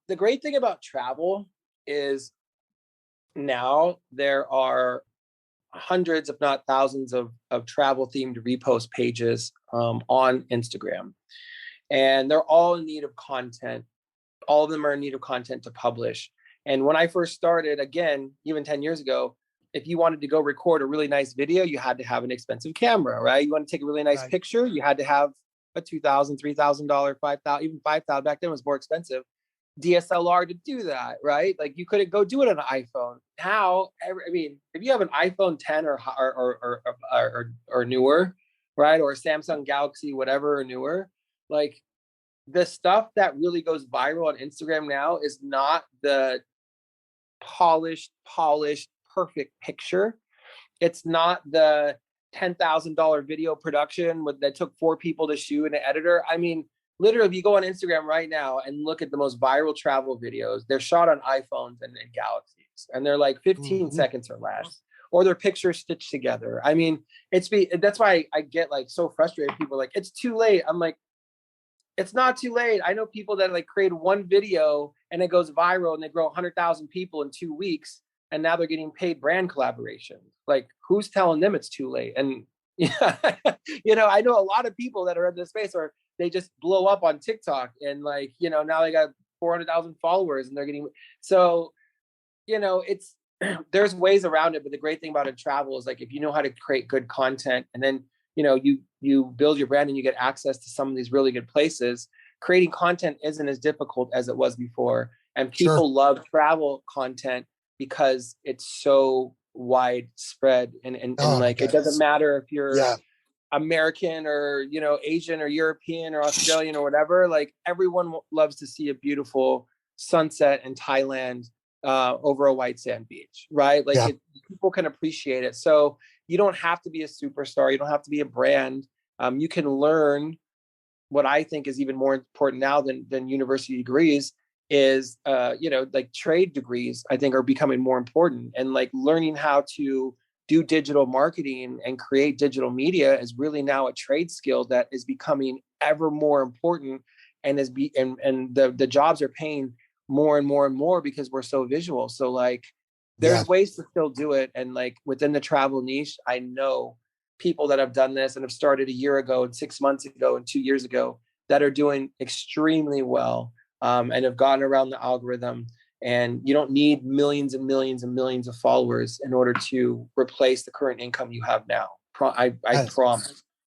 the great thing about travel is now there are hundreds, if not thousands, of travel themed repost pages on Instagram. And they're all in need of content. All of them are in need of content to publish. And when I first started, again, even 10 years ago, if you wanted to go record a really nice video, you had to have an expensive camera, right? You want to take a really nice picture, you had to have a $2,000, $3,000, $5,000, even $5,000. Back then was more expensive. DSLR to do that, right? Like you couldn't go do it on an iPhone. Now, I mean, if you have an iPhone 10 or newer, right, or a Samsung Galaxy, whatever, or newer, like the stuff that really goes viral on Instagram now is not the polished, perfect picture. It's not the $10,000 video production that took 4 people to shoot and an editor. I mean, literally, if you go on Instagram right now and look at the most viral travel videos, they're shot on iPhones and Galaxies, and they're like 15 seconds or less, or they're pictures stitched together. I mean, that's why I get like so frustrated. People are like, it's too late. I'm like, it's not too late. I know people that like create one video and it goes viral and they grow 100,000 people in 2 weeks, and now they're getting paid brand collaborations. Like, who's telling them it's too late? And yeah, I know a lot of people that are in this space, or they just blow up on TikTok and like, now they got 400,000 followers and they're getting, so, it's, there's ways around it. But the great thing about it travel is like, if you know how to create good content, and then, you build your brand and you get access to some of these really good places, creating content isn't as difficult as it was before. And people love travel content because it's so widespread and like, it doesn't matter if you're American or, Asian or European or Australian or whatever, like everyone loves to see a beautiful sunset in Thailand over a white sand beach, right? Like people can appreciate it. So you don't have to be a superstar. You don't have to be a brand. You can learn what I think is even more important now than university degrees is, like trade degrees, I think, are becoming more important. And like learning how to do digital marketing and create digital media is really now a trade skill that is becoming ever more important, and the jobs are paying more and more and more because we're so visual. So like there's ways to still do it. And like within the travel niche, I know people that have done this and have started a year ago and 6 months ago and 2 years ago that are doing extremely well, and have gotten around the algorithm. And you don't need millions and millions and millions of followers in order to replace the current income you have now. I promise.